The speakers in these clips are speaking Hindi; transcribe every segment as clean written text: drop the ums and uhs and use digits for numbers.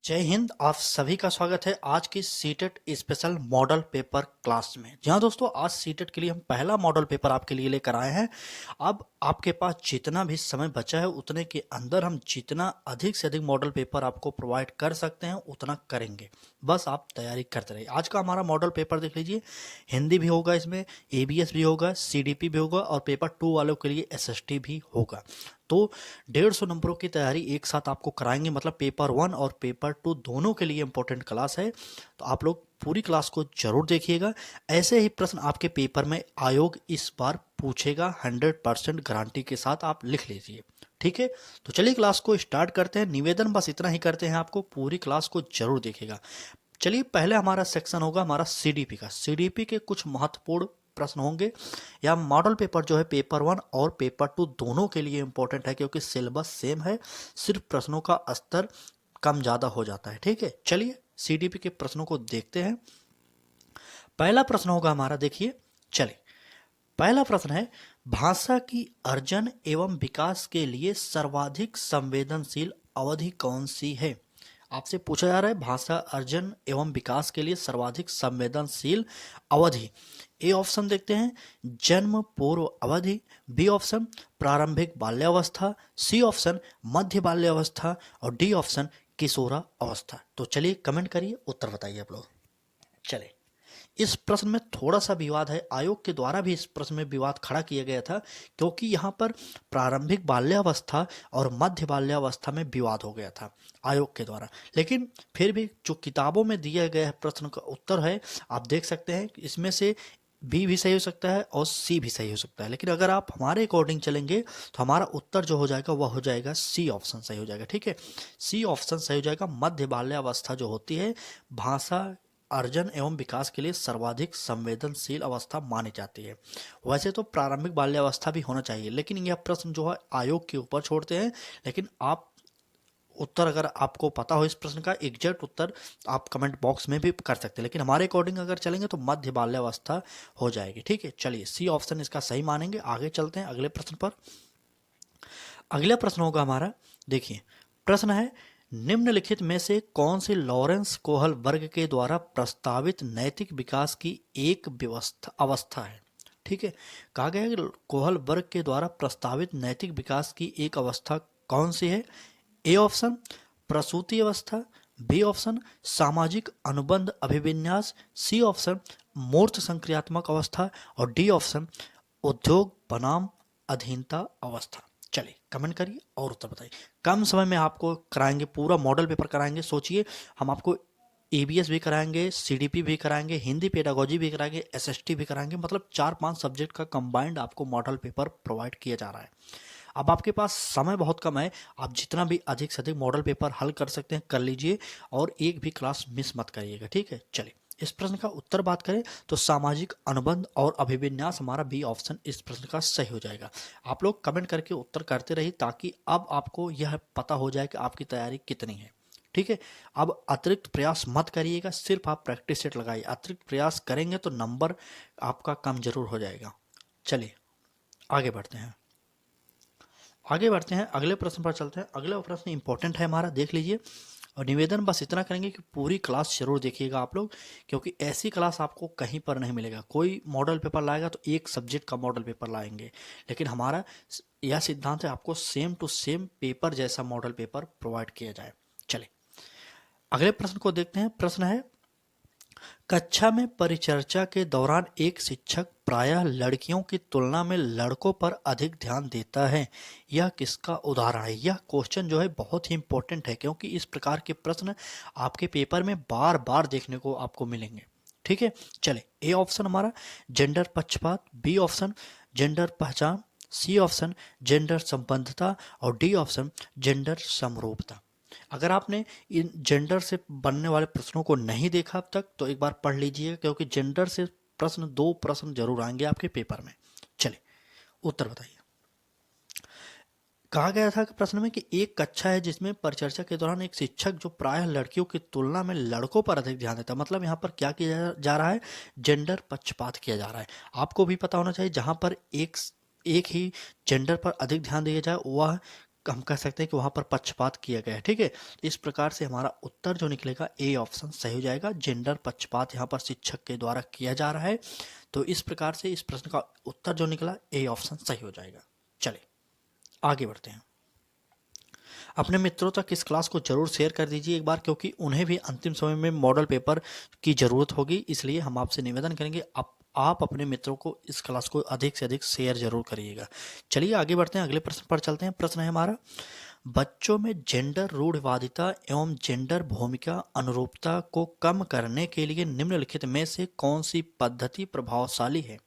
जय हिंद। आप सभी का स्वागत है आज की CTET special model paper class में। जी हाँ दोस्तों, आज सीटेट के लिए हम पहला मॉडल पेपर आपके लिए लेकर आए हैं। अब आपके पास जितना भी समय बचा है उतने के अंदर हम जितना अधिक से अधिक मॉडल पेपर आपको प्रोवाइड कर सकते हैं उतना करेंगे। बस आप तैयारी करते रहिए। आज का हमारा मॉडल पेपर देख लीजिए, हिंदी भी होगा, इसमें एबीएस भी होगा, सीडीपी भी होगा और पेपर 2 वालों के लिए एसएसटी भी होगा। तो 150 नंबरों की तैयारी एक साथ आपको कराएंगे, मतलब पेपर 1 और पेपर 2 दोनों के लिए इंपॉर्टेंट क्लास है। तो आप लोग पूरी क्लास को जरूर देखिएगा। ऐसे ही प्रश्न आपके पेपर में आयोग इस बार पूछेगा, 100% गारंटी के साथ आप लिख लीजिए। ठीक है, तो चलिए क्लास को स्टार्ट करते हैं। निवेदन बस इतना ही करते हैं, आपको पूरी क्लास को जरूर देखिएगा। चलिए, पहले हमारा सेक्शन होगा हमारा सीडीपी का। सीडीपी के कुछ महत्वपूर्ण प्रश्न होंगे। या मॉडल पेपर जो है पेपर 1 और पेपर 2 दोनों के लिए इंपॉर्टेंट है, क्योंकि सिलेबस सेम है, सिर्फ प्रश्नों का स्तर कम ज़्यादा हो जाता है। ठीक है, चलिए सीडीपी के प्रश्नों को देखते हैं। पहला प्रश्न होगा हमारा, देखिए, चलिए पहला प्रश्न है, भाषा की अर्जन एवं विकास के लिए सर्वाधिक संवेदनशील अवधि कौन सी है? आपसे पूछा जा रहा है भाषा अर्जन एवं विकास के लिए सर्वाधिक संवेदनशील अवधि। ए ऑप्शन देखते हैं, जन्म पूर्व अवधि। बी ऑप्शन, प्रारंभिक बाल्यावस्था। सी ऑप्शन, मध्य बाल्यावस्था। और डी ऑप्शन, किशोरा अवस्था। तो चलिए कमेंट करिए, उत्तर बताइए आप लोग। चले, इस प्रश्न में थोड़ा सा विवाद है। आयोग के द्वारा भी इस प्रश्न में विवाद खड़ा किया गया था, क्योंकि यहाँ पर प्रारंभिक बाल्यावस्था और मध्य बाल्यावस्था में विवाद हो गया था आयोग के द्वारा। लेकिन फिर भी जो किताबों में दिया गया प्रश्न का उत्तर है, आप देख सकते हैं कि इसमें से बी भी सही हो सकता है और सी भी सही हो सकता है। लेकिन अगर आप हमारे अकॉर्डिंग चलेंगे तो हमारा उत्तर जो हो जाएगा वह हो जाएगा सी ऑप्शन सही हो जाएगा। ठीक है, सी ऑप्शन सही हो जाएगा। मध्य बाल्यावस्था जो होती है, भाषा अर्जन एवं विकास के लिए सर्वाधिक संवेदनशील अवस्था मानी जाती है। वैसे तो प्रारंभिक बाल्यावस्था भी होना चाहिए, लेकिन यह प्रश्न जो है आयोग के ऊपर छोड़ते हैं। लेकिन आप उत्तर, अगर आपको पता हो इस प्रश्न का एग्जैक्ट उत्तर, आप कमेंट बॉक्स में भी कर सकते हैं। लेकिन हमारे अकॉर्डिंग अगर चलेंगे तो मध्य बाल्यावस्था हो जाएगी। ठीक है, चलिए सी ऑप्शन इसका सही मानेंगे। आगे चलते हैं अगले प्रश्न पर। अगला प्रश्न होगा हमारा, देखिए प्रश्न है, निम्नलिखित में से कौन सी लॉरेंस कोहल वर्ग के द्वारा प्रस्तावित नैतिक विकास की एक व्यवस्था अवस्था है? ठीक है, कहा गया है कि कोहल वर्ग के द्वारा प्रस्तावित नैतिक विकास की एक अवस्था कौन सी है? ए ऑप्शन, प्रसूति अवस्था। बी ऑप्शन, सामाजिक अनुबंध अभिविन्यास। सी ऑप्शन, मूर्त संक्रियात्मक अवस्था। और डी ऑप्शन, उद्योग बनाम अधीनता अवस्था। चलिए कमेंट करिए और उत्तर बताइए। कम समय में आपको कराएंगे, पूरा मॉडल पेपर कराएंगे। सोचिए, हम आपको एबीएस भी कराएंगे, सीडीपी भी कराएंगे, हिंदी पेडागोजी भी कराएंगे, एसएसटी भी कराएंगे, मतलब 4-5 सब्जेक्ट का कंबाइंड आपको मॉडल पेपर प्रोवाइड किया जा रहा है। अब आपके पास समय बहुत कम है, आप जितना भी अधिक से अधिक मॉडल पेपर हल कर सकते हैं कर लीजिए, और एक भी क्लास मिस मत करिएगा। ठीक है, चलिए इस प्रश्न का उत्तर बात करें तो सामाजिक अनुबंध और अभिविन्यास, हमारा बी ऑप्शन इस प्रश्न का सही हो जाएगा। आप लोग कमेंट करके उत्तर करते रहिए, ताकि अब आपको यह पता हो जाए कि आपकी तैयारी कितनी है। ठीक है, अब अतिरिक्त प्रयास मत करिएगा, सिर्फ आप प्रैक्टिस सेट लगाइए। अतिरिक्त प्रयास करेंगे तो नंबर आपका कम जरूर हो जाएगा। चलिए आगे बढ़ते हैं, अगले प्रश्न पर चलते हैं। अगला प्रश्न इंपॉर्टेंट है हमारा, देख लीजिए। और निवेदन बस इतना करेंगे कि पूरी क्लास जरूर देखिएगा आप लोग, क्योंकि ऐसी क्लास आपको कहीं पर नहीं मिलेगा। कोई मॉडल पेपर लाएगा तो एक सब्जेक्ट का मॉडल पेपर लाएंगे, लेकिन हमारा यह सिद्धांत है आपको सेम टू सेम पेपर जैसा मॉडल पेपर प्रोवाइड किया जाए। चलिए अगले प्रश्न को देखते हैं। प्रश्न है, कक्षा में परिचर्चा के दौरान एक शिक्षक प्रायः लड़कियों की तुलना में लड़कों पर अधिक ध्यान देता है, यह किसका उदाहरण है? यह क्वेश्चन जो है बहुत ही इंपॉर्टेंट है, क्योंकि इस प्रकार के प्रश्न आपके पेपर में बार बार देखने को आपको मिलेंगे। ठीक है, चले, ए ऑप्शन हमारा जेंडर पक्षपात। बी ऑप्शन, जेंडर पहचान। सी ऑप्शन, जेंडर संबंधता। और डी ऑप्शन, जेंडर समरूपता। अगर आपने इन जेंडर से बनने वाले प्रश्नों को नहीं देखा अब तक, तो एक बार पढ़ लीजिएगा, क्योंकि जेंडर से प्रश्न 2 प्रश्न जरूर आएंगे आपके पेपर में। चलिए उत्तर बताइए। कहा गया था कि प्रश्न में कि एक कक्षा है जिसमें परिचर्चा के दौरान एक शिक्षक जो प्रायः लड़कियों की तुलना में लड़कों पर अधिक ध्यान देता है, मतलब यहाँ पर क्या किया जा रहा है? जेंडर पक्षपात किया जा रहा है। आपको भी पता होना चाहिए, जहाँ पर एक ही जेंडर पर अधिक ध्यान दिया जाए वह हम कह सकते हैं कि वहाँ पर पक्षपात किया गया है। ठीक है, तो इस प्रकार से हमारा उत्तर जो निकलेगा ए ऑप्शन सही हो जाएगा। जेंडर पक्षपात यहाँ पर शिक्षक के द्वारा किया जा रहा है, तो इस प्रकार से इस प्रश्न का उत्तर जो निकला ए ऑप्शन सही हो जाएगा। चलिए आगे बढ़ते हैं। अपने मित्रों तक इस क्लास को जरूर शेयर कर दीजिए एक बार, क्योंकि उन्हें भी अंतिम समय में मॉडल पेपर की ज़रूरत होगी। इसलिए हम आपसे निवेदन करेंगे आप अपने मित्रों को इस क्लास को अधिक से अधिक शेयर जरूर करिएगा। चलिए आगे बढ़ते हैं, अगले प्रश्न पर चलते हैं। प्रश्न है हमारा, बच्चों में जेंडर रूढ़िवादिता एवं जेंडर भूमिका अनुरूपता को कम करने के लिए निम्नलिखित में से कौन सी पद्धति प्रभावशाली है?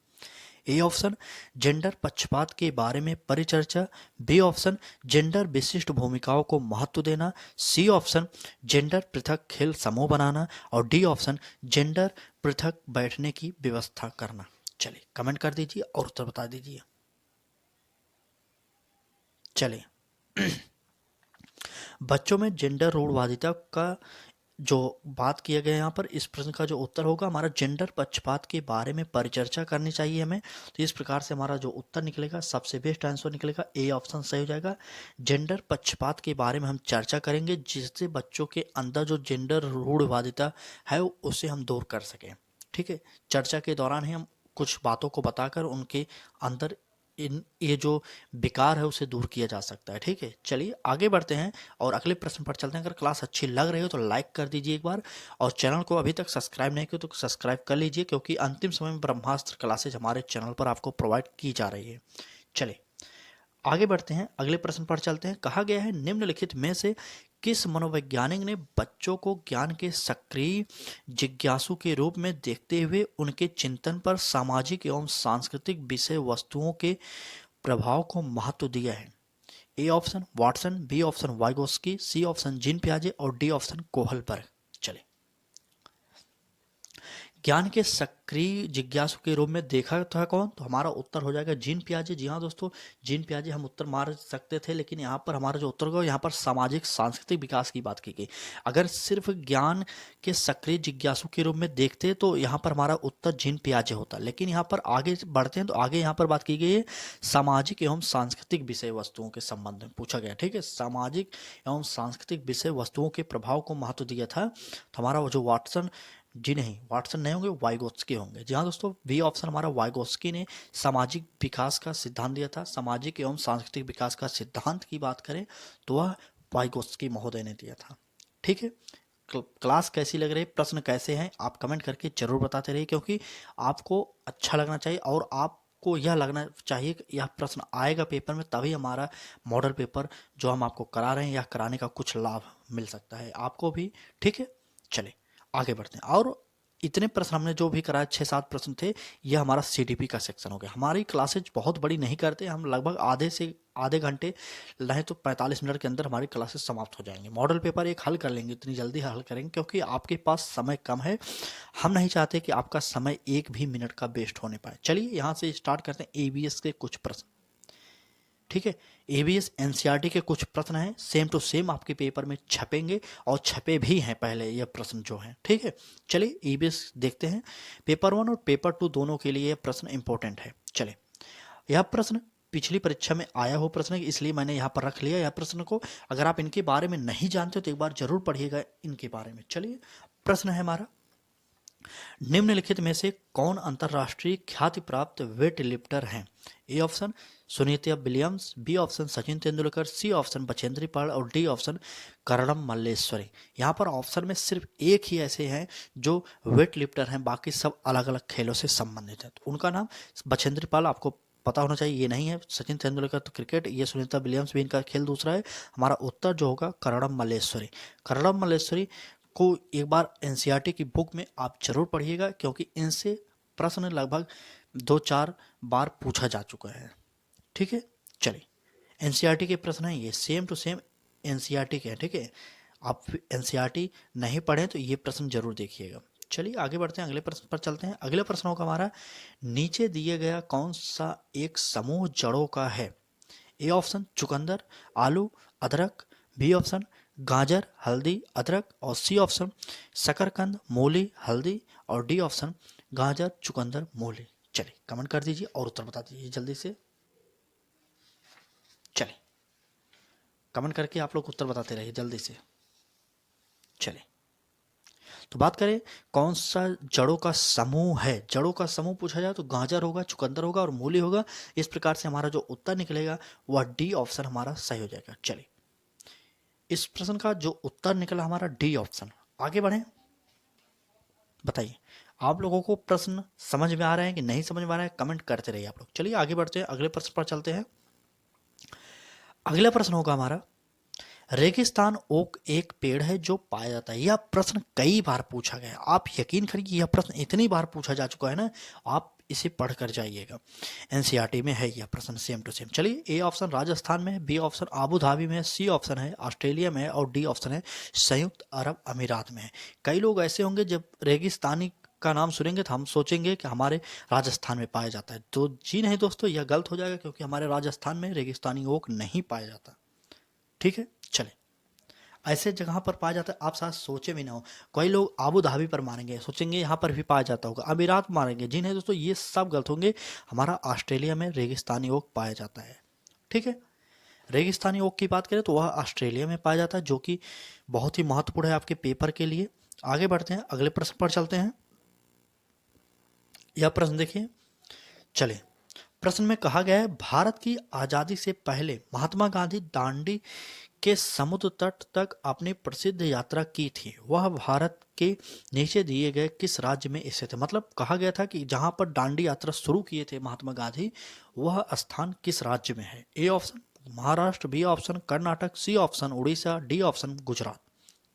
ए ऑप्शन जेंडर पक्षपात के बारे में परिचर्चा, बी ऑप्शन जेंडर विशिष्ट भूमिकाओं को महत्व देना, सी ऑप्शन जेंडर पृथक खेल समूह बनाना और डी ऑप्शन जेंडर पृथक बैठने की व्यवस्था करना। चलिए कमेंट कर दीजिए और उत्तर बता दीजिए। चलिए बच्चों में जेंडर रूढ़िवादिता का जो बात किया गया यहाँ पर, इस प्रश्न का जो उत्तर होगा हमारा जेंडर पक्षपात के बारे में परिचर्चा करनी चाहिए हमें। तो इस प्रकार से हमारा जो उत्तर निकलेगा सबसे बेस्ट आंसर निकलेगा ए ऑप्शन सही हो जाएगा। जेंडर पक्षपात के बारे में हम चर्चा करेंगे, जिससे बच्चों के अंदर जो जेंडर रूढ़िवादिता है उसे हम दूर कर सकें। ठीक है, चर्चा के दौरान ही हम कुछ बातों को बताकर उनके अंदर ये जो विकार है उसे दूर किया जा सकता है। ठीक है, चलिए आगे बढ़ते हैं और अगले प्रश्न पर चलते हैं। अगर क्लास अच्छी लग रही हो तो लाइक कर दीजिए एक बार, और चैनल को अभी तक सब्सक्राइब नहीं किया तो सब्सक्राइब कर लीजिए, क्योंकि अंतिम समय में ब्रह्मास्त्र क्लासेज हमारे चैनल पर आपको प्रोवाइड की जा रही है। चलिए आगे बढ़ते हैं, अगले प्रश्न पर चलते हैं। कहा गया है, निम्नलिखित में से किस मनोवैज्ञानिक ने बच्चों को ज्ञान के सक्रिय जिज्ञासु के रूप में देखते हुए उनके चिंतन पर सामाजिक एवं सांस्कृतिक विषय वस्तुओं के प्रभाव को महत्व दिया है? A option Watson, B option Vygotsky, C option Jean पियाजे और डी ऑप्शन कोहलबर्ग। चले ज्ञान के सक्रिय जिज्ञासु के रूप में देखा था कौन? तो हमारा उत्तर हो जाएगा जीन पियाजे। जी हाँ दोस्तों, जीन पियाजे हम उत्तर मार सकते थे, लेकिन यहाँ पर हमारा जो उत्तर होगा, यहाँ पर सामाजिक सांस्कृतिक विकास की बात की गई। अगर सिर्फ ज्ञान के सक्रिय जिज्ञासु के रूप में देखते तो यहाँ पर हमारा उत्तर जीन पियाजे होता, लेकिन यहाँ पर आगे बढ़ते हैं तो आगे यहाँ पर बात की गई है सामाजिक एवं सांस्कृतिक विषय वस्तुओं के संबंध में पूछा गया। ठीक है, सामाजिक एवं सांस्कृतिक विषय वस्तुओं के प्रभाव को महत्व दिया था। तो हमारा वो जो वाटसन, जी नहीं वाटसन नहीं होंगे, वाइगोत्स्की होंगे। जी हाँ दोस्तों, बी ऑप्शन हमारा वाइगोत्स्की ने सामाजिक विकास का सिद्धांत दिया था। सामाजिक एवं सांस्कृतिक विकास का सिद्धांत की बात करें तो वह वाइगोत्स्की महोदय ने दिया था। ठीक है, क्लास कैसी लग रही है, प्रश्न कैसे हैं, आप कमेंट करके जरूर बताते रहिए, क्योंकि आपको अच्छा लगना चाहिए और आपको यह लगना चाहिए कि यह प्रश्न आएगा पेपर में, तभी हमारा मॉडल पेपर जो हम आपको करा रहे हैं या कराने का कुछ लाभ मिल सकता है आपको भी। ठीक है, चलिए आगे बढ़ते हैं। और इतने प्रश्न हमने जो भी कराया 6-7 प्रश्न थे, यह हमारा सीडीपी का सेक्शन हो गया। हमारी क्लासेज बहुत बड़ी नहीं करते हम, लगभग आधे घंटे नहीं तो 45 मिनट के अंदर हमारी क्लासेस समाप्त हो जाएंगे। मॉडल पेपर एक हल कर लेंगे, इतनी जल्दी हल करेंगे क्योंकि आपके पास समय कम है। हम नहीं चाहते कि आपका समय एक भी मिनट का वेस्ट होने पाए। चलिए यहाँ से स्टार्ट करते हैं एबीएस के कुछ प्रश्न। ठीक है, एबीएस एनसीईआरटी के कुछ प्रश्न हैं, सेम टू सेम आपके पेपर में छपेंगे और छपे भी हैं पहले ये प्रश्न जो हैं। ठीक है, चलिए एबीएस देखते हैं। पेपर 1 और पेपर 2 दोनों के लिए यह प्रश्न इंपॉर्टेंट है। चलिए, यह प्रश्न पिछली परीक्षा में आया हो प्रश्न है, इसलिए मैंने यहाँ पर रख लिया यह प्रश्न को। अगर आप इनके बारे में नहीं जानते हो तो एक बार जरूर पढ़िएगा इनके बारे में। चलिए प्रश्न है हमारा, निम्नलिखित में से कौन अंतरराष्ट्रीय ख्याति प्राप्त वेट लिफ्टर हैं? A option Sunita Williams, B option Sachin Tendulkar, C option Bachendri Pal और डी ऑप्शन करणम मल्लेश्वरी। यहाँ पर ऑप्शन में सिर्फ एक ही ऐसे हैं जो वेट लिफ्टर हैं, बाकी सब अलग अलग खेलों से संबंधित हैं। तो उनका नाम बछेंद्री पाल आपको पता होना चाहिए, ये नहीं है। सचिन तेंदुलकर तो क्रिकेट, ये सुनीता विलियम्स भी इनका खेल दूसरा है। हमारा उत्तर जो होगा करणम मल्लेश्वरी। करणम मल्लेश्वरी को एक बार एनसीईआरटी की बुक में आप जरूर पढ़िएगा, क्योंकि इनसे प्रश्न लगभग 2-4 बार पूछा जा चुका है। ठीक है, चलिए एनसीईआरटी के प्रश्न हैं ये, सेम टू सेम एनसीईआरटी के हैं। ठीक है, आप एनसीईआरटी नहीं पढ़ें तो ये प्रश्न जरूर देखिएगा। चलिए आगे बढ़ते हैं, अगले प्रश्न पर चलते हैं। अगले प्रश्न होगा हमारा, नीचे दिए गया कौन सा एक समूह जड़ों का है? ए ऑप्शन चुकंदर, आलू, अदरक, बी ऑप्शन गाजर, हल्दी, अदरक और सी ऑप्शन शकरकंद, मूली, हल्दी और डी ऑप्शन गाजर, चुकंदर, मूली। चलिए कमेंट कर दीजिए और उत्तर बता दीजिए जल्दी से। चलिए कमेंट करके आप लोग उत्तर बताते रहिए जल्दी से। चलिए, तो बात करें कौन सा जड़ों का समूह है। जड़ों का समूह पूछा जाए तो गाजर होगा, चुकंदर होगा और मूली होगा। इस प्रकार से हमारा जो उत्तर निकलेगा वह डी ऑप्शन हमारा सही हो जाएगा। चलिए, इस प्रश्न का जो उत्तर निकला हमारा डी ऑप्शन। आगे बढ़े, बताइए आप लोगों को प्रश्न समझ में आ रहा है कि नहीं समझ में आ रहा है, कमेंट करते रहिए आप लोग। चलिए आगे बढ़ते हैं, अगले प्रश्न पर चलते हैं। अगला प्रश्न होगा हमारा, रेगिस्तान ओक एक पेड़ है जो पाया जाता है। यह प्रश्न कई बार पूछा गया है, आप यकीन करिए यह प्रश्न इतनी बार पूछा जा चुका है ना, आप इसे पढ़ कर जाइएगा। एनसीईआरटी में है यह प्रश्न सेम टू सेम। चलिए, ए ऑप्शन राजस्थान में है, बी ऑप्शन आबू धाबी में है, सी ऑप्शन है ऑस्ट्रेलिया में है और डी ऑप्शन है संयुक्त अरब अमीरात में है। कई लोग ऐसे होंगे जब रेगिस्तानी का नाम सुनेंगे तो हम सोचेंगे कि हमारे राजस्थान में पाया जाता है, तो जी नहीं दोस्तों, यह गलत हो जाएगा क्योंकि हमारे राजस्थान में रेगिस्तानी ओक नहीं पाया जाता। ठीक है, चले, ऐसे जगह पर पाया जाता है आप शायद सोचे भी ना हो। कई लोग आबू धाबी पर मारेंगे, सोचेंगे यहाँ पर भी पाया जाता होगा, अमीरात मारेंगे, जी नहीं दोस्तों, ये सब गलत होंगे। हमारा ऑस्ट्रेलिया में रेगिस्तानी ओक पाया जाता है। ठीक है, रेगिस्तानी ओक की बात करें तो वह ऑस्ट्रेलिया में पाया जाता है, जो कि बहुत ही महत्वपूर्ण है आपके पेपर के लिए। आगे बढ़ते हैं, अगले प्रश्न पर चलते हैं। यह प्रश्न देखिए, चले, प्रश्न में कहा गया है भारत की आज़ादी से पहले महात्मा गांधी दांडी के समुद्र तट तक अपनी प्रसिद्ध यात्रा की थी। वह भारत के नीचे दिए गए किस राज्य में स्थित है। मतलब कहा गया था कि जहां पर दांडी यात्रा शुरू किए थे महात्मा गांधी, वह स्थान किस राज्य में है। A option Maharashtra, B option Karnataka, C option Orissa, D option Gujarat.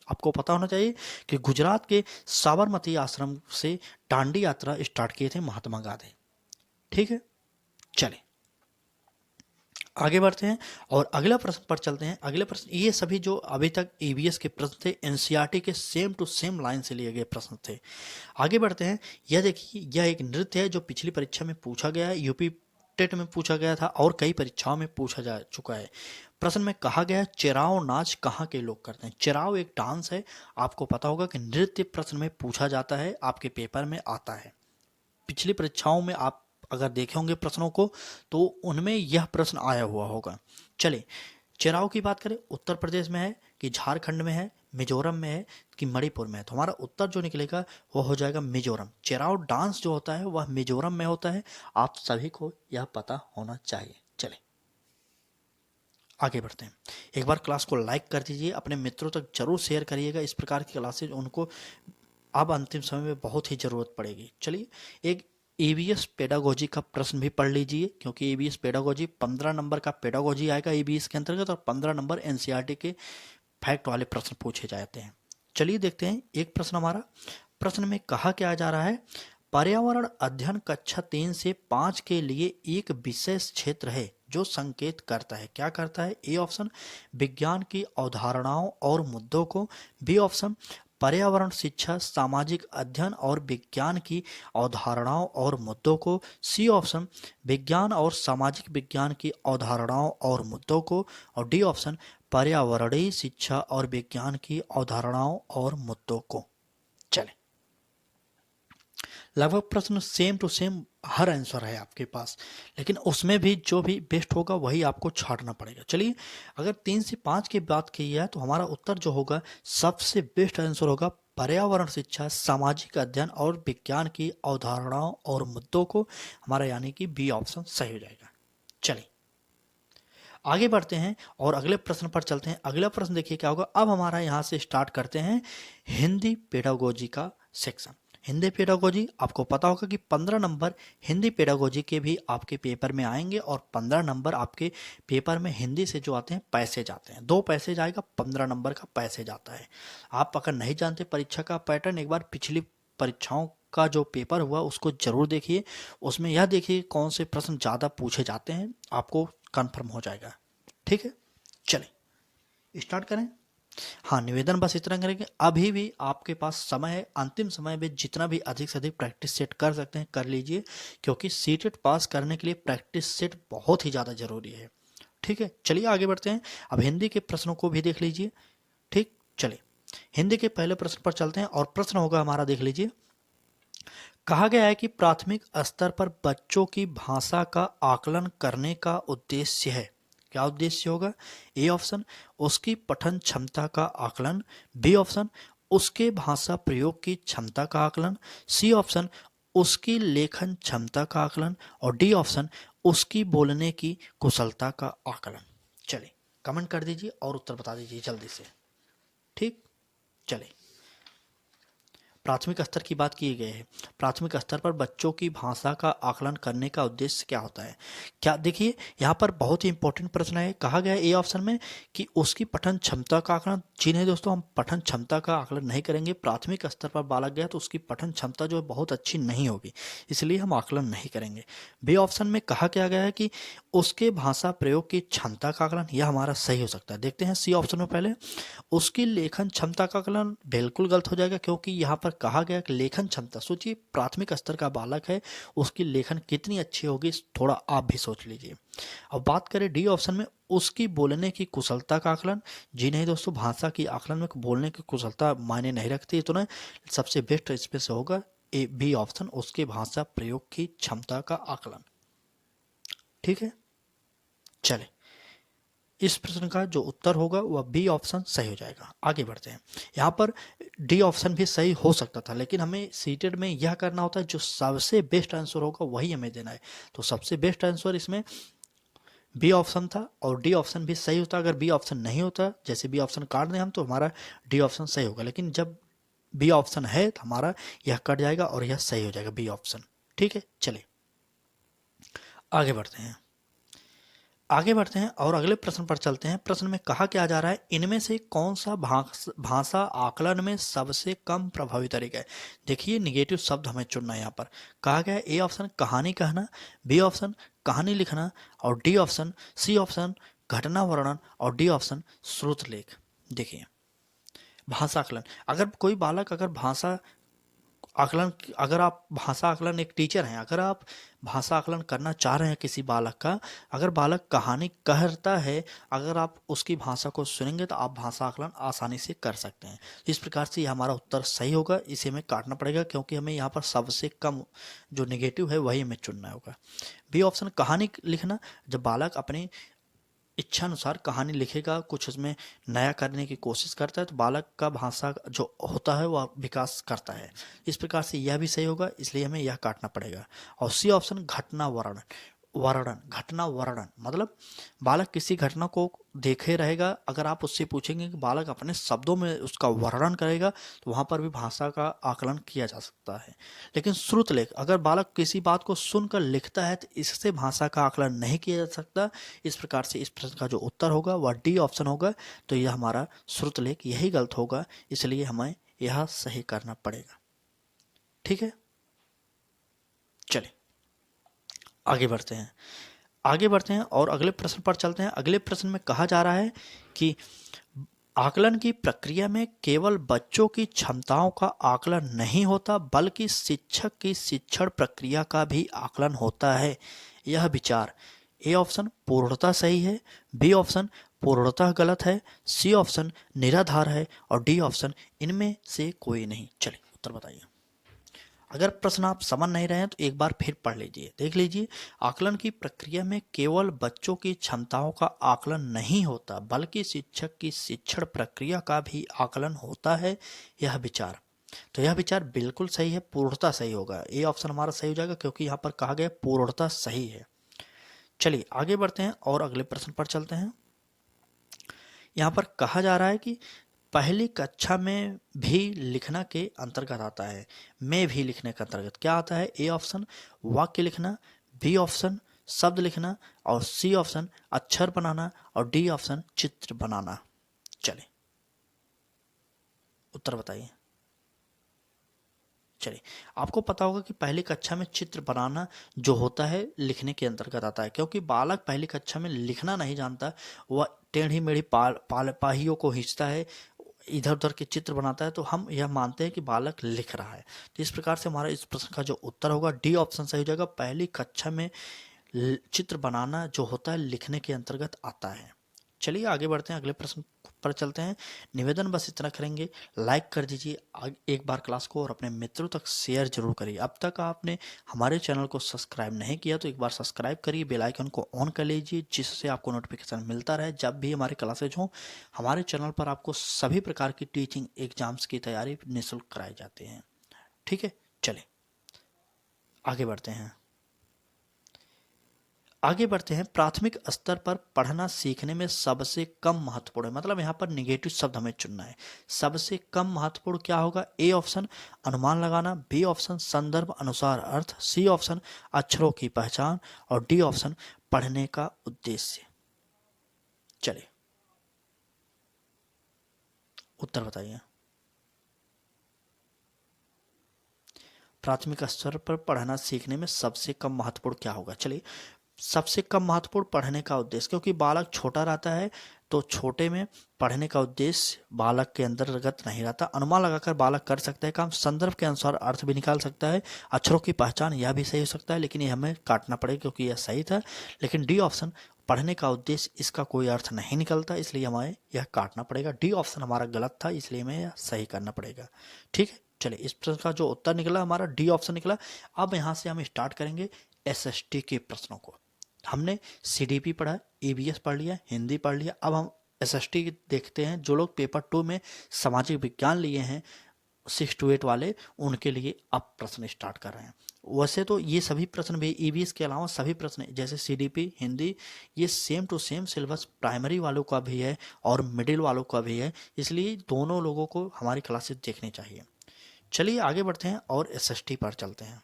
आपको पता होना चाहिए कि गुजरात के साबरमती आश्रम से दांडी यात्रा स्टार्ट किए थे महात्मा गांधी। ठीक है, चले आगे बढ़ते हैं और अगला प्रश्न पर चलते हैं। अगले प्रश्न, ये सभी जो अभी तक ईवीएस के प्रश्न थे एनसीईआरटी के सेम टू सेम लाइन से लिए गए प्रश्न थे। आगे बढ़ते हैं, यह देखिए, यह एक नृत्य है जो पिछली परीक्षा में पूछा गया है, यूपी टेट में पूछा गया था और कई परीक्षाओं में पूछा जा चुका है। प्रश्न में कहा गया है चिराव नाच कहाँ के लोग करते हैं। चिराव एक डांस है, आपको पता होगा कि नृत्य प्रश्न में पूछा जाता है, आपके पेपर में आता है। पिछली परीक्षाओं में आप अगर देखे होंगे प्रश्नों को तो उनमें यह प्रश्न आया हुआ होगा। चलिए, चिराव की बात करें, उत्तर प्रदेश में है कि झारखंड में है, मिजोरम में है कि मणिपुर में है, तो हमारा उत्तर जो निकलेगा वो हो जाएगा मिजोरम। चिराव डांस जो होता है वह मिजोरम में होता है, आप सभी को यह पता होना चाहिए। चले आगे बढ़ते हैं। एक बार क्लास को लाइक कर दीजिए, अपने मित्रों तक जरूर शेयर करिएगा, इस प्रकार की क्लासेज उनको अब अंतिम समय में बहुत ही ज़रूरत पड़ेगी। चलिए, एक ईवीएस पेडागोजी का प्रश्न भी पढ़ लीजिए, क्योंकि ईवीएस पेडागोजी 15 नंबर का पेडागोजी आएगा ईवीएस के अंतर्गत और 15 नंबर एनसीईआरटी के फैक्ट वाले प्रश्न पूछे जाते हैं। चलिए देखते हैं, एक प्रश्न हमारा, प्रश्न में कहा क्या जा रहा है, पर्यावरण अध्ययन कक्षा 3 से 5 के लिए एक विशेष क्षेत्र है जो संकेत करता है। क्या करता है। ए ऑप्शन विज्ञान की अवधारणाओं और मुद्दों को, बी ऑप्शन पर्यावरण शिक्षा सामाजिक अध्ययन और विज्ञान की अवधारणाओं और मुद्दों को, सी ऑप्शन विज्ञान और सामाजिक विज्ञान की अवधारणाओं और मुद्दों को और डी ऑप्शन पर्यावरणीय शिक्षा और विज्ञान की अवधारणाओं और मुद्दों को। चले, लगभग प्रश्न सेम टू सेम हर आंसर है आपके पास, लेकिन उसमें भी जो भी बेस्ट होगा वही आपको छांटना पड़ेगा। चलिए, अगर 3 से 5 की बात की है तो हमारा उत्तर जो होगा सबसे बेस्ट आंसर होगा पर्यावरण शिक्षा सामाजिक अध्ययन और विज्ञान की अवधारणाओं और मुद्दों को, हमारा यानी कि बी ऑप्शन सही हो जाएगा। चलिए आगे बढ़ते हैं और अगले प्रश्न पर चलते हैं। अगला प्रश्न देखिए क्या होगा। अब हमारा यहाँ से स्टार्ट करते हैं हिंदी पेडागोजी का सेक्शन। हिंदी पेडागोजी आपको पता होगा कि 15 नंबर हिंदी पेडागोजी के भी आपके पेपर में आएंगे और 15 नंबर आपके पेपर में हिंदी से जो आते हैं पैसेज आते हैं। 2 पैसेज आएगा, 15 नंबर का पैसेज आता है। आप अगर नहीं जानते परीक्षा का पैटर्न, एक बार पिछली परीक्षाओं का जो पेपर हुआ उसको जरूर देखिए, उसमें यह देखिए कौन से प्रश्न ज़्यादा पूछे जाते हैं, आपको कंफर्म हो जाएगा। ठीक है, चलें स्टार्ट करें। हाँ, निवेदन बस इतना करेंगे, अभी भी आपके पास समय है, अंतिम समय में जितना भी अधिक से अधिक प्रैक्टिस सेट कर सकते हैं कर लीजिए, क्योंकि सीटेट पास करने के लिए प्रैक्टिस सेट बहुत ही ज़्यादा जरूरी है। ठीक है, चलिए आगे बढ़ते हैं। अब हिंदी के प्रश्नों को भी देख लीजिए। ठीक, चलिए हिंदी के पहले प्रश्न पर चलते हैं और प्रश्न होगा हमारा, देख लीजिए। कहा गया है कि प्राथमिक स्तर पर बच्चों की भाषा का आकलन करने का उद्देश्य है। क्या उद्देश्य होगा? ए ऑप्शन उसकी पठन क्षमता का आकलन, बी ऑप्शन उसके भाषा प्रयोग की क्षमता का आकलन, सी ऑप्शन उसकी लेखन क्षमता का आकलन और डी ऑप्शन उसकी बोलने की कुशलता का आकलन। चलिए कमेंट कर दीजिए और उत्तर बता दीजिए जल्दी से। ठीक, चलिए प्राथमिक स्तर की बात की गई है। प्राथमिक स्तर पर बच्चों की भाषा का आकलन करने का उद्देश्य क्या होता है? क्या देखिए यहाँ पर बहुत ही इंपॉर्टेंट प्रश्न है। कहा गया है ए ऑप्शन में कि उसकी पठन क्षमता का आकलन। जी नहीं दोस्तों, हम पठन क्षमता का आकलन नहीं करेंगे। प्राथमिक स्तर पर बालक गया तो उसकी पठन क्षमता जो है बहुत अच्छी नहीं होगी, इसलिए हम आकलन नहीं करेंगे। बी ऑप्शन में कहा क्या गया है कि उसके भाषा प्रयोग की क्षमता का आकलन, यह हमारा सही हो सकता है। देखते हैं सी ऑप्शन में पहले उसकी लेखन क्षमता का आकलन बिल्कुल गलत हो जाएगा, क्योंकि यहाँ पर कहा गया कि लेखन क्षमता, सोचिए प्राथमिक स्तर का बालक है, उसकी लेखन कितनी अच्छी होगी, थोड़ा आप भी सोच लीजिए। अब बात करें डी ऑप्शन में उसकी बोलने की कुशलता का आकलन। जी नहीं दोस्तों, भाषा की आकलन में बोलने की कुशलता मायने नहीं रखती, तो ना सबसे बेस्ट इसमें से होगा ए बी ऑप्शन उसके भाषा प्रयोग की क्षमता का आकलन। ठीक है, चले इस प्रश्न का जो उत्तर होगा वह बी ऑप्शन सही हो जाएगा। आगे बढ़ते हैं। यहाँ पर डी ऑप्शन भी सही हो सकता था, लेकिन हमें सीटेड में यह करना होता है जो सबसे बेस्ट आंसर होगा वही हमें देना है। तो सबसे बेस्ट आंसर इसमें बी ऑप्शन था और डी ऑप्शन भी सही होता। अगर बी ऑप्शन नहीं होता, जैसे बी ऑप्शन काट दें हम, तो हमारा डी ऑप्शन सही होगा, लेकिन जब बी ऑप्शन है तो हमारा यह कट जाएगा और यह सही हो जाएगा बी ऑप्शन। ठीक है, चलिए आगे बढ़ते हैं। आगे बढ़ते हैं और अगले प्रश्न पर चलते हैं। प्रश्न में कहा क्या जा रहा है, इनमें से कौन सा भाषा आकलन में सबसे कम प्रभावी तरीका है? देखिए निगेटिव शब्द हमें चुनना है। यहाँ पर कहा गया है ए ऑप्शन कहानी कहना, बी ऑप्शन कहानी लिखना और डी ऑप्शन सी ऑप्शन घटना वर्णन और डी ऑप्शन श्रुत लेख। देखिए भाषा आकलन, अगर कोई बालक अगर भाषा आकलन, अगर आप भाषा आकलन एक टीचर हैं, अगर आप भाषा आकलन करना चाह रहे हैं किसी बालक का, अगर बालक कहानी कहता है, अगर आप उसकी भाषा को सुनेंगे तो आप भाषा आकलन आसानी से कर सकते हैं। इस प्रकार से ये हमारा उत्तर सही होगा। इसे हमें काटना पड़ेगा क्योंकि हमें यहाँ पर सबसे कम जो नेगेटिव है वही हमें चुनना होगा। बी ऑप्शन कहानी लिखना, जब बालक अपनी इच्छा अनुसार कहानी लिखेगा, कुछ उसमें नया करने की कोशिश करता है, तो बालक का भाषा जो होता है वह विकास करता है। इस प्रकार से यह भी सही होगा, इसलिए हमें यह काटना पड़ेगा। और सी ऑप्शन घटना वर्णन, घटना वर्णन मतलब बालक किसी घटना को देखे रहेगा, अगर आप उससे पूछेंगे कि बालक अपने शब्दों में उसका वर्णन करेगा, तो वहाँ पर भी भाषा का आकलन किया जा सकता है। लेकिन श्रुत लेख, अगर बालक किसी बात को सुनकर लिखता है तो इससे भाषा का आकलन नहीं किया जा सकता। इस प्रकार से इस प्रश्न का जो उत्तर होगा वह डी ऑप्शन होगा। तो यह हमारा श्रुत लेख यही गलत होगा, इसलिए हमें यह सही करना पड़ेगा। ठीक है, चलिए आगे बढ़ते हैं। आगे बढ़ते हैं और अगले प्रश्न पर चलते हैं। अगले प्रश्न में कहा जा रहा है कि आकलन की प्रक्रिया में केवल बच्चों की क्षमताओं का आकलन नहीं होता, बल्कि शिक्षक की शिक्षण प्रक्रिया का भी आकलन होता है। यह विचार ए ऑप्शन पूर्णतः सही है, बी ऑप्शन पूर्णतः गलत है, सी ऑप्शन निराधार है और डी ऑप्शन इनमें से कोई नहीं। चलिए उत्तर बताइए। अगर प्रश्न आप समझ नहीं रहे हैं तो एक बार फिर पढ़ लीजिए, देख लीजिए। आकलन की प्रक्रिया में केवल बच्चों की क्षमताओं का आकलन नहीं होता, बल्कि शिक्षक की शिक्षण प्रक्रिया का भी आकलन होता है। यह विचार, तो यह विचार बिल्कुल सही है, पूर्णतः सही होगा। ए ऑप्शन हमारा सही हो जाएगा क्योंकि यहाँ पर कहा गया पूर्णतः सही है। चलिए आगे बढ़ते हैं और अगले प्रश्न पर चलते हैं। यहाँ पर कहा जा रहा है कि पहली कक्षा में भी लिखना के अंतर्गत आता है। में भी लिखने के अंतर्गत क्या आता है? ए ऑप्शन वाक्य लिखना, बी ऑप्शन शब्द लिखना और सी ऑप्शन अक्षर बनाना और डी ऑप्शन चित्र बनाना। चलिए उत्तर बताइए। चलिए आपको पता होगा कि पहली कक्षा में चित्र बनाना जो होता है लिखने के अंतर्गत आता है, क्योंकि बालक पहली कक्षा में लिखना नहीं जानता, वह टेढ़ी मेढ़ी पाहियों को खींचता है, इधर उधर के चित्र बनाता है, तो हम यह मानते हैं कि बालक लिख रहा है। तो इस प्रकार से हमारा इस प्रश्न का जो उत्तर होगा डी ऑप्शन सही हो जाएगा। पहली कक्षा में चित्र बनाना जो होता है लिखने के अंतर्गत आता है। चलिए आगे बढ़ते हैं, अगले प्रश्न पर चलते हैं। निवेदन बस इतना करेंगे, लाइक कर दीजिए एक बार क्लास को और अपने मित्रों तक शेयर जरूर करिए। अब तक आपने हमारे चैनल को सब्सक्राइब नहीं किया तो एक बार सब्सक्राइब करिए, बेल आइकन को ऑन कर लीजिए, जिससे आपको नोटिफिकेशन मिलता रहे जब भी हमारी क्लासेज हों। हमारे चैनल पर आपको सभी प्रकार की टीचिंग एग्जाम्स की तैयारी निःशुल्क कराई जाती है। ठीक है, चले आगे बढ़ते हैं। आगे बढ़ते हैं। प्राथमिक स्तर पर पढ़ना सीखने में सबसे कम महत्वपूर्ण है, मतलब यहाँ पर निगेटिव शब्द हमें चुनना है। सबसे कम महत्वपूर्ण क्या होगा? ए ऑप्शन अनुमान लगाना, बी ऑप्शन संदर्भ अनुसार अर्थ, सी ऑप्शन अक्षरों की पहचान और डी ऑप्शन पढ़ने का उद्देश्य। चलिए उत्तर बताइए। प्राथमिक स्तर पर पढ़ना सीखने में सबसे कम महत्वपूर्ण क्या होगा? चलिए, सबसे कम महत्वपूर्ण पढ़ने का उद्देश्य, क्योंकि बालक छोटा रहता है तो छोटे में पढ़ने का उद्देश्य बालक के अंतर्गत नहीं रहता। अनुमान लगाकर बालक कर सकता है काम, संदर्भ के अनुसार अर्थ भी निकाल सकता है, अक्षरों की पहचान यह भी सही हो सकता है, लेकिन ये हमें काटना पड़ेगा क्योंकि यह सही था। लेकिन डी ऑप्शन पढ़ने का उद्देश्य, इसका कोई अर्थ नहीं निकलता, इसलिए हमें यह काटना पड़ेगा। डी ऑप्शन हमारा गलत था, इसलिए हमें यह सही करना पड़ेगा। ठीक है, चलिए इस प्रश्न का जो उत्तर निकला हमारा डी ऑप्शन निकला। अब यहाँ से हम स्टार्ट करेंगे एसएसटी के प्रश्नों को। हमने सीडीपी पढ़ा, ईवीएस पढ़ लिया, हिंदी पढ़ लिया, अब हम एसएसटी देखते हैं। जो लोग पेपर 2 में सामाजिक विज्ञान लिए हैं 6 to 8 वाले, उनके लिए अब प्रश्न स्टार्ट कर रहे हैं। वैसे तो ये सभी प्रश्न भी ईवीएस के अलावा सभी प्रश्न जैसे सीडीपी, हिंदी, ये same to same syllabus primary वालों का भी है और मिडिल वालों का भी है, इसलिए दोनों लोगों को हमारी क्लासेस देखनी चाहिए। चलिए आगे बढ़ते हैं और एसएसटी पर चलते हैं।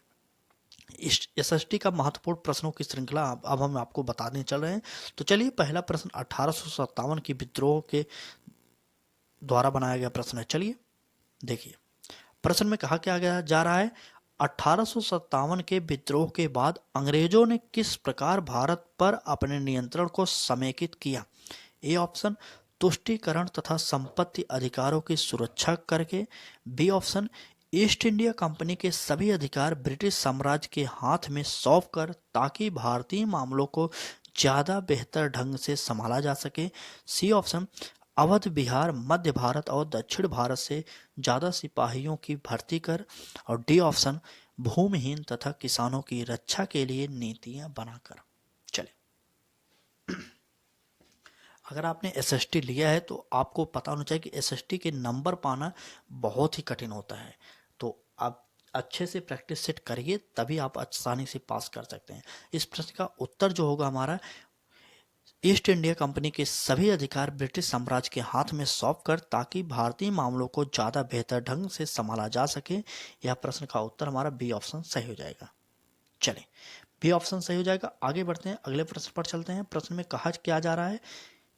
एसएसटी का महत्वपूर्ण प्रश्नों की श्रृंखला अब हम आपको बताने चल रहे हैं। तो चलिए पहला प्रश्न 1857 की विद्रोह के द्वारा बनाया गया प्रश्न है। चलिए देखिए, प्रश्न में कहा क्या गया जा रहा है, 1857 के विद्रोह के बाद अंग्रेजों ने किस प्रकार भारत पर अपने नियंत्रण को समेकित किया? ए ऑप्शन तुष्टीकरण तथा संपत्ति अधिकारों की सुरक्षा करके, B option East India Company के सभी अधिकार ब्रिटिश साम्राज्य के हाथ में सौंप कर ताकि भारतीय मामलों को ज़्यादा बेहतर ढंग से संभाला जा सके, सी ऑप्शन अवध, बिहार, मध्य भारत और दक्षिण भारत से ज़्यादा सिपाहियों की भर्ती कर, और डी ऑप्शन भूमिहीन तथा किसानों की रक्षा के लिए नीतियां बनाकर। चले, अगर आपने एसएसटी लिया है तो आपको पता होना चाहिए कि एसएसटी के नंबर पाना बहुत ही कठिन होता है, तो आप अच्छे से प्रैक्टिस सेट करिए तभी आप आसानी से पास कर सकते हैं। इस प्रश्न का उत्तर जो होगा हमारा, ईस्ट इंडिया कंपनी के सभी अधिकार ब्रिटिश साम्राज्य के हाथ में सौंप कर ताकि भारतीय मामलों को ज़्यादा बेहतर ढंग से संभाला जा सके। यह प्रश्न का उत्तर हमारा बी ऑप्शन सही हो जाएगा। चलें, बी ऑप्शन सही हो जाएगा। आगे बढ़ते हैं, अगले प्रश्न पर चलते हैं। प्रश्न में कहा क्या जा रहा है,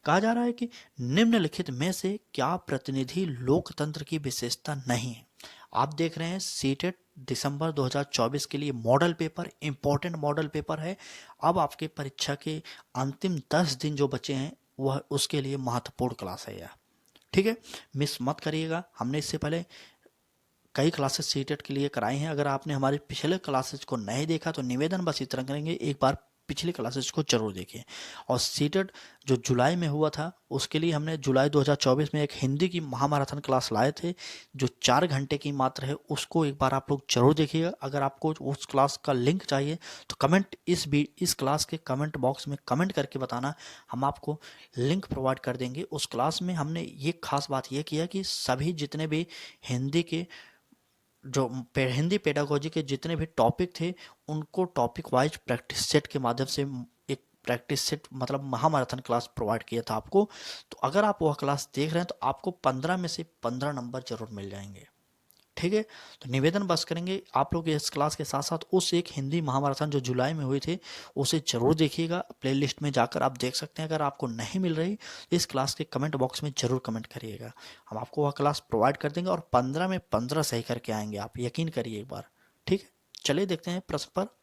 कहा जा रहा है कि निम्नलिखित में से क्या प्रतिनिधि लोकतंत्र की विशेषता नहीं है? आप देख रहे हैं सीटेट दिसंबर 2024 के लिए model paper, important model paper है। अब आपके परीक्षा के अंतिम 10 दिन जो बचे हैं वह उसके लिए महत्वपूर्ण क्लास है यह। ठीक है, मिस मत करिएगा। हमने इससे पहले कई क्लासेस सीटेट के लिए कराई हैं। अगर आपने हमारे पिछले क्लासेस को नहीं देखा तो निवेदन बस इतना करेंगे, एक बार पिछले क्लासेस को जरूर देखिए। और सीटेट जो जुलाई में हुआ था उसके लिए हमने जुलाई 2024 में एक हिंदी की महामाराथन क्लास लाए थे जो 4 घंटे की मात्र है, उसको एक बार आप लोग जरूर देखिएगा। अगर आपको उस क्लास का लिंक चाहिए तो कमेंट इस क्लास के कमेंट बॉक्स में कमेंट करके बताना, हम आपको लिंक प्रोवाइड कर देंगे। उस क्लास में हमने ये खास बात ये किया कि सभी जितने भी हिंदी के जो हिंदी पेडागोजी के जितने भी टॉपिक थे उनको टॉपिक वाइज प्रैक्टिस सेट के माध्यम से एक प्रैक्टिस सेट मतलब महामाराथन क्लास प्रोवाइड किया था आपको। तो अगर आप वह क्लास देख रहे हैं तो आपको 15 में से 15 नंबर जरूर मिल जाएंगे। ठीक है, तो निवेदन बस करेंगे आप लोग इस क्लास के साथ साथ उस एक हिंदी महामाराथन जो जुलाई में हुई थी उसे जरूर देखिएगा। प्लेलिस्ट में जाकर आप देख सकते हैं। अगर आपको नहीं मिल रही इस क्लास के कमेंट बॉक्स में जरूर कमेंट करिएगा, हम आपको वह क्लास प्रोवाइड कर देंगे और 15 में 15 सही करके आएंगे, आप यकीन करिए एक बार। ठीक है, चलिए देखते हैं प्रश्न पर।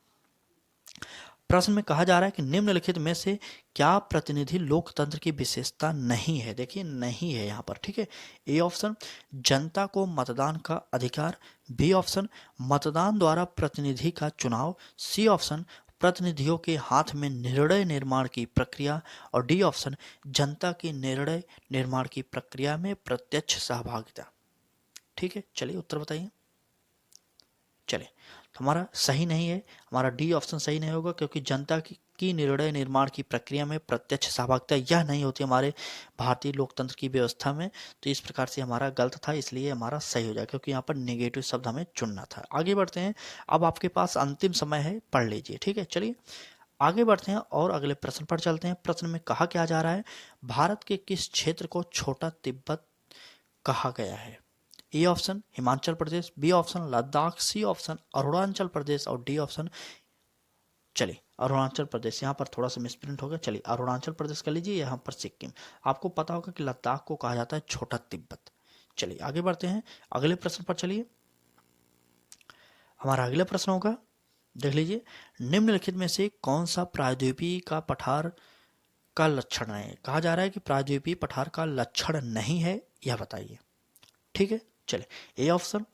प्रश्न में कहा जा रहा है कि निम्नलिखित में से क्या प्रतिनिधि लोकतंत्र की विशेषता नहीं है? देखिए नहीं है यहाँ पर। ठीक है, ए ऑप्शन जनता को मतदान का अधिकार, बी ऑप्शन मतदान द्वारा प्रतिनिधि का चुनाव, सी ऑप्शन प्रतिनिधियों के हाथ में निर्णय निर्माण की प्रक्रिया, और डी ऑप्शन जनता की निर्णय निर्माण की प्रक्रिया में प्रत्यक्ष सहभागिता। ठीक है, चलिए उत्तर बताइए। चले, तो हमारा सही नहीं है, हमारा डी ऑप्शन सही नहीं होगा, क्योंकि जनता की निर्णय निर्माण की प्रक्रिया में प्रत्यक्ष सहभागिता यह नहीं होती हमारे भारतीय लोकतंत्र की व्यवस्था में। तो इस प्रकार से हमारा गलत था, इसलिए हमारा सही हो जाएगा, क्योंकि यहाँ पर नेगेटिव शब्द हमें चुनना था। आगे बढ़ते हैं, अब आपके पास अंतिम समय है, पढ़ लीजिए। ठीक है, चलिए आगे बढ़ते हैं और अगले प्रश्न पर चलते हैं। प्रश्न में कहा क्या जा रहा है, भारत के किस क्षेत्र को छोटा तिब्बत कहा गया है? A option Himachal Pradesh, B option Ladakh, C option Arunachal Pradesh, और डी ऑप्शन, चलिए अरुणाचल प्रदेश, यहाँ पर थोड़ा सा मिसप्रिंट हो गया, चलिए अरुणाचल प्रदेश कर लीजिए, यहाँ पर सिक्किम। आपको पता होगा कि लद्दाख को कहा जाता है छोटा तिब्बत। चलिए आगे बढ़ते हैं अगले प्रश्न पर। चलिए हमारा अगला प्रश्न होगा, देख लीजिए, निम्नलिखित में से कौन सा प्रायद्वीपीय का पठार का लक्षण है? कहा जा रहा है कि प्रायद्वीपीय पठार का लक्षण नहीं है, यह बताइए। ठीक है, चलिए ए ऑप्शन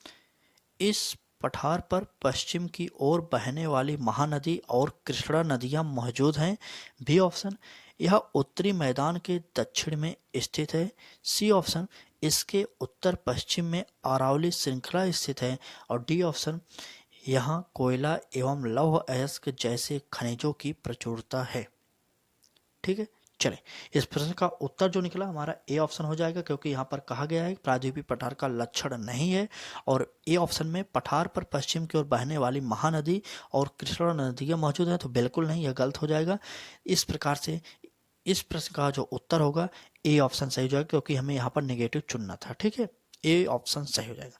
इस पठार पर पश्चिम की ओर बहने वाली महानदी और कृष्णा नदियां मौजूद हैं। बी ऑप्शन यह उत्तरी मैदान के दक्षिण में स्थित है। सी ऑप्शन इसके उत्तर पश्चिम में अरावली श्रृंखला स्थित है। और डी ऑप्शन यहाँ कोयला एवं लौह अयस्क जैसे खनिजों की प्रचुरता है। ठीक है, चलें, इस प्रश्न का उत्तर जो निकला हमारा ए ऑप्शन हो जाएगा, क्योंकि यहाँ पर कहा गया है प्रायद्वीपीय पठार का लक्षण नहीं है, और ए ऑप्शन में पठार पर पश्चिम की ओर बहने वाली महानदी और कृष्णा नदियाँ मौजूद हैं, तो बिल्कुल नहीं, यह गलत हो जाएगा। इस प्रकार से इस प्रश्न का जो उत्तर होगा ए ऑप्शन सही हो जाएगा, क्योंकि हमें यहाँ पर नेगेटिव चुनना था। ठीक है, ए ऑप्शन सही हो जाएगा।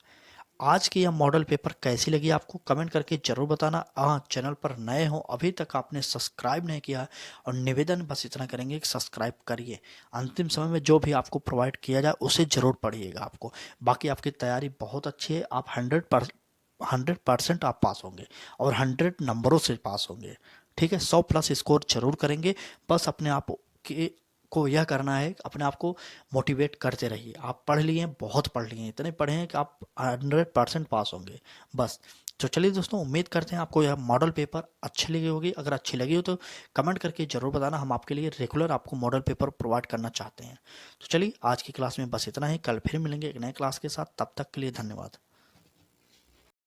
आज की यह मॉडल पेपर कैसी लगी आपको कमेंट करके जरूर बताना। चैनल पर नए हो, अभी तक आपने सब्सक्राइब नहीं किया, और निवेदन बस इतना करेंगे कि सब्सक्राइब करिए। अंतिम समय में जो भी आपको प्रोवाइड किया जाए उसे जरूर पढ़िएगा। आपको बाकी आपकी तैयारी बहुत अच्छी है, आप 100% आप पास होंगे, और 100 नंबरों से पास होंगे। ठीक है, 100+ स्कोर जरूर करेंगे। बस अपने आप के को यह करना है, अपने आप को मोटिवेट करते रहिए। आप पढ़ लिए, बहुत पढ़ लिए, इतने पढ़े हैं कि आप 100% पास होंगे बस। तो चलिए दोस्तों, उम्मीद करते हैं आपको यह मॉडल पेपर अच्छी लगी होगी। अगर अच्छी लगी हो तो कमेंट करके जरूर बताना, हम आपके लिए रेगुलर आपको मॉडल पेपर प्रोवाइड करना चाहते हैं। तो चलिए आज की क्लास में बस इतना ही, कल फिर मिलेंगे एक नए क्लास के साथ, तब तक के लिए धन्यवाद।